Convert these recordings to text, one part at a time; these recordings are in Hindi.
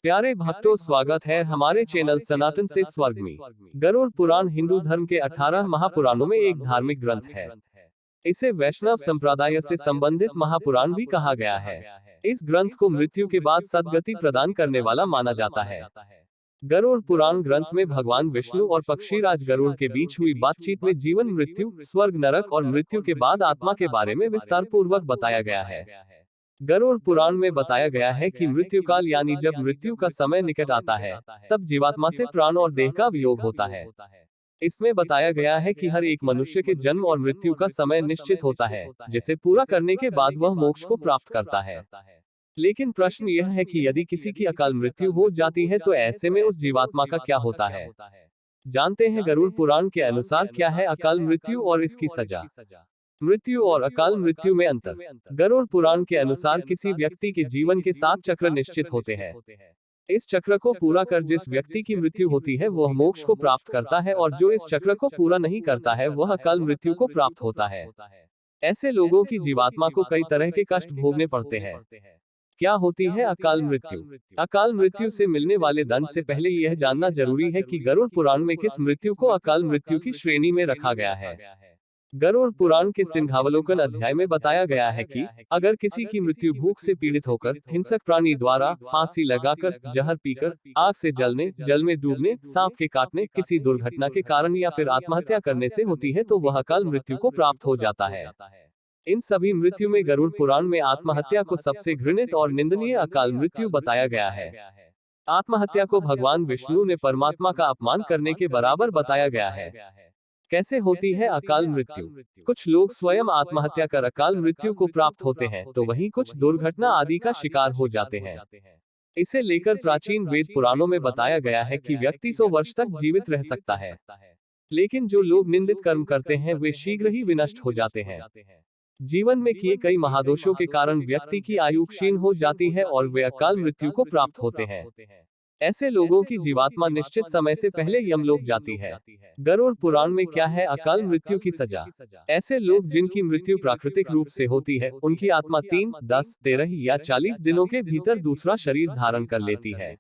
प्यारे भक्तों, स्वागत है हमारे चैनल सनातन से स्वर्ग में। गरुड़ पुराण हिंदू धर्म के 18 महापुराणों में एक धार्मिक ग्रंथ है। इसे वैष्णव संप्रदाय से संबंधित महापुराण भी कहा गया है। इस ग्रंथ को मृत्यु के बाद सद्गति प्रदान करने वाला माना जाता है। गरुड़ पुराण ग्रंथ में भगवान विष्णु और पक्षीराज गरुड़ के बीच हुई बातचीत में जीवन, मृत्यु, स्वर्ग, नरक और मृत्यु के बाद आत्मा के बारे में विस्तार पूर्वक बताया गया है। गरुड़ पुराण में बताया गया है कि मृत्यु काल यानी जब मृत्यु का समय निकट आता है, तब जीवात्मा से प्राण और देह का वियोग होता है। इसमें बताया गया है कि हर एक मनुष्य के जन्म और मृत्यु का समय निश्चित होता है, जिसे पूरा करने के बाद वह मोक्ष को प्राप्त करता है। लेकिन प्रश्न यह है कि यदि किसी की अकाल मृत्यु हो जाती है तो ऐसे में उस जीवात्मा का क्या होता है। जानते हैं गरुड़ पुराण के अनुसार क्या है अकाल मृत्यु और इसकी सजा। मृत्यु और अकाल मृत्यु में अंतर। गरुड़ पुराण के अनुसार किसी व्यक्ति के जीवन के 7 चक्र निश्चित होते हैं। इस चक्र को पूरा कर जिस व्यक्ति की मृत्यु होती है वह मोक्ष को प्राप्त करता है, और जो इस चक्र को पूरा नहीं करता है वह अकाल मृत्यु को प्राप्त होता है। ऐसे लोगों की जीवात्मा को कई तरह के कष्ट भोगने पड़ते हैं। क्या होती है अकाल मृत्यु? अकाल मृत्यु से मिलने वाले दंड से पहले यह जानना जरूरी है कि गरुड़ पुराण में किस मृत्यु को अकाल मृत्यु की श्रेणी में रखा गया है। गरुड़ पुराण के सिंहावलोकन अध्याय में बताया गया है कि अगर किसी की मृत्यु भूख से पीड़ित होकर, हिंसक प्राणी द्वारा, फांसी लगाकर, जहर पीकर, आग से जलने, जल में डूबने, सांप के काटने, किसी दुर्घटना के कारण या फिर आत्महत्या करने से होती है तो वह अकाल मृत्यु को प्राप्त हो जाता है। इन सभी मृत्यु में गरुड़ पुराण में आत्महत्या को सबसे घृणित और निंदनीय अकाल मृत्यु बताया गया है। आत्महत्या को भगवान विष्णु ने परमात्मा का अपमान करने के बराबर बताया गया है। कैसे होती है अकाल मृत्यु? कुछ लोग स्वयं आत्महत्या कर अकाल मृत्यु को प्राप्त होते हैं, तो वहीं कुछ दुर्घटना आदि का शिकार हो जाते हैं। इसे लेकर प्राचीन वेद पुराणों में बताया गया है कि व्यक्ति 100 वर्ष तक जीवित रह सकता है। लेकिन जो लोग निंदित कर्म करते हैं वे शीघ्र ही विनष्ट हो जाते हैं। जीवन में किए कई महादोषों के कारण व्यक्ति की आयु क्षीण हो जाती है और वे अकाल मृत्यु को प्राप्त होते हैं। ऐसे लोगों की जीवात्मा निश्चित समय से पहले यमलोक जाती है। गरुड़ पुराण में क्या है अकाल मृत्यु की सजा? ऐसे लोग जिनकी मृत्यु प्राकृतिक रूप से होती है, उनकी आत्मा 3, 10, 13 या 40 दिनों के भीतर दूसरा शरीर धारण कर लेती है।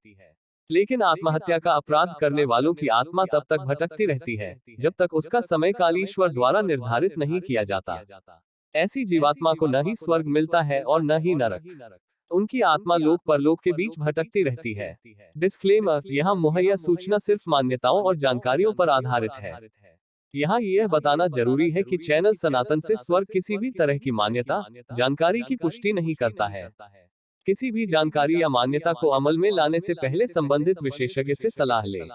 लेकिन आत्महत्या का अपराध करने वालों की आत्मा तब तक भटकती रहती है, जब तक उसका समय काल ईश्वर द्वारा निर्धारित नहीं किया जाता। ऐसी जीवात्मा को न ही स्वर्ग मिलता है और न ही नरक। उनकी आत्मा लोक परलोक के बीच भटकती रहती है। डिस्क्लेमर, यहाँ मुहैया सूचना सिर्फ मान्यताओं और जानकारियों पर आधारित है। यहाँ यह बताना जरूरी है कि चैनल सनातन से स्वर्ग किसी भी तरह की मान्यता, जानकारी की पुष्टि नहीं करता है। किसी भी जानकारी या मान्यता को अमल में लाने से पहले संबंधित विशेषज्ञ से सलाह लें।